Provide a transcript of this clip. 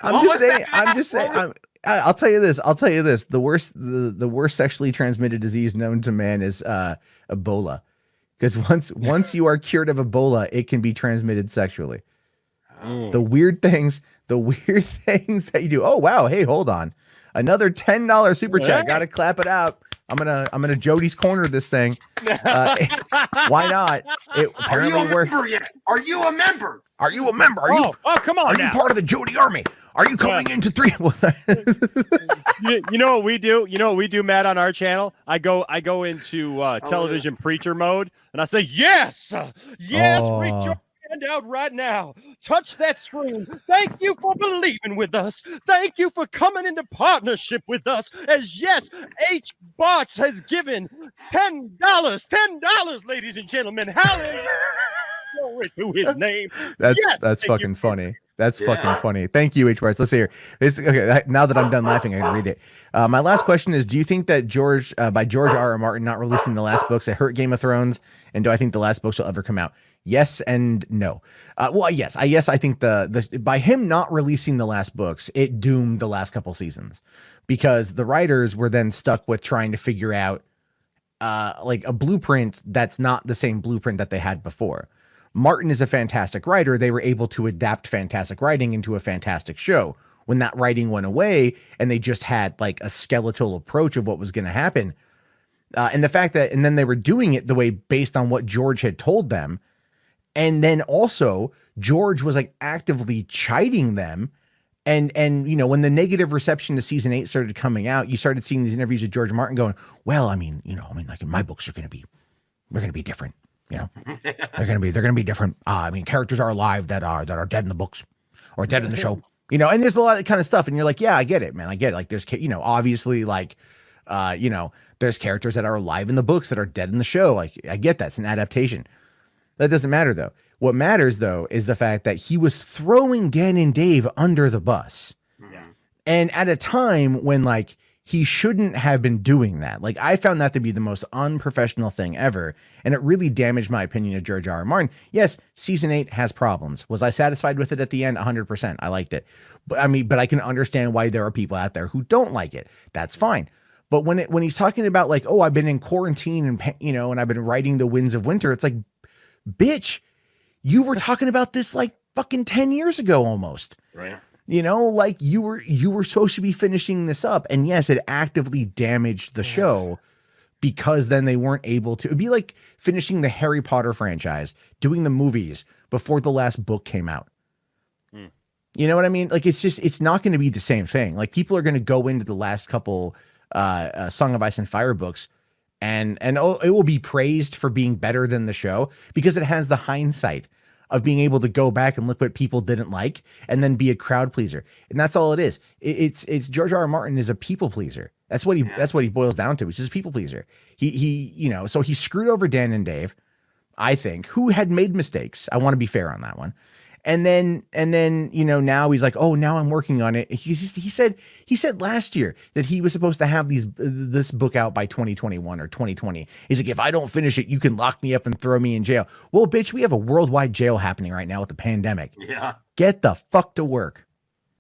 I'm just saying. I'll tell you this. I'll tell you this. The worst sexually transmitted disease known to man is Ebola. Because once you are cured of Ebola, it can be transmitted sexually. The weird things that you do. Oh wow, hey, hold on. Another $10 super chat. Gotta clap it out. I'm gonna Jody's corner this thing. Why not? It apparently works. Are you a member? Are you a member? Are you? Oh, come on! Are you part of the Jody Army? Are you coming into three? You know what we do? You know what we do, Matt, on our channel? I go into television preacher mode, and I say, yes, reach your hand out right now. Touch that screen. Thank you for believing with us. Thank you for coming into partnership with us. As yes, H Box has given $10, ladies and gentlemen. Hallelujah. Glory to his name. That's fucking funny. That's fucking funny. Thank you, H. Barnes. Let's see here. Okay, now that I'm done laughing, I can read it. My last question is: do you think that by George R.R. Martin not releasing the last books, it hurt Game of Thrones? And do I think the last books will ever come out? Yes and no. Well, yes. I think the by him not releasing the last books, it doomed the last couple seasons because the writers were then stuck with trying to figure out like a blueprint that's not the same blueprint that they had before. Martin is a fantastic writer. They were able to adapt fantastic writing into a fantastic show. When that writing went away and they just had like a skeletal approach of what was going to happen. And the fact that, and then they were doing it the way based on what George had told them. And then also George was like actively chiding them. And, you know, when the negative reception to season 8 started coming out, you started seeing these interviews with George Martin going, well, like in my books we're going to be different. You know, they're gonna be different. Characters are alive that are dead in the books or dead in the show. You know, and there's a lot of that kind of stuff, and you're like, yeah, I get it, man, I get it. Like, there's obviously like, there's characters that are alive in the books that are dead in the show. Like, I get that. It's an adaptation. That doesn't matter though. What matters though is the fact that he was throwing Dan and Dave under the bus, and at a time when like he shouldn't have been doing that. Like, I found that to be the most unprofessional thing ever. And it really damaged my opinion of George R.R. Martin. Yes, season 8 has problems. Was I satisfied with it at the end? 100%. I liked it. But I can understand why there are people out there who don't like it. That's fine. But when he's talking about like, oh, I've been in quarantine and, and I've been writing The Winds of Winter. It's like, bitch, you were talking about this like fucking 10 years ago almost. Right. Like you were supposed to be finishing this up. And yes, it actively damaged the show because then they weren't able to. It'd be like finishing the Harry Potter franchise, doing the movies before the last book came out. You know what I mean? Like, it's not going to be the same thing. Like, people are going to go into the last couple Song of Ice and Fire books and it will be praised for being better than the show because it has the hindsight of being able to go back and look what people didn't like and then be a crowd pleaser. And that's all it is. It's George R.R. Martin is a people pleaser. That's what he boils down to. He's just a people pleaser. So he screwed over Dan and Dave, I think, who had made mistakes. I want to be fair on that one. And then, now he's like, oh, now I'm working on it. He said last year that he was supposed to have this book out by 2021 or 2020. He's like, if I don't finish it, you can lock me up and throw me in jail. Well, bitch, we have a worldwide jail happening right now with the pandemic. Yeah. Get the fuck to work.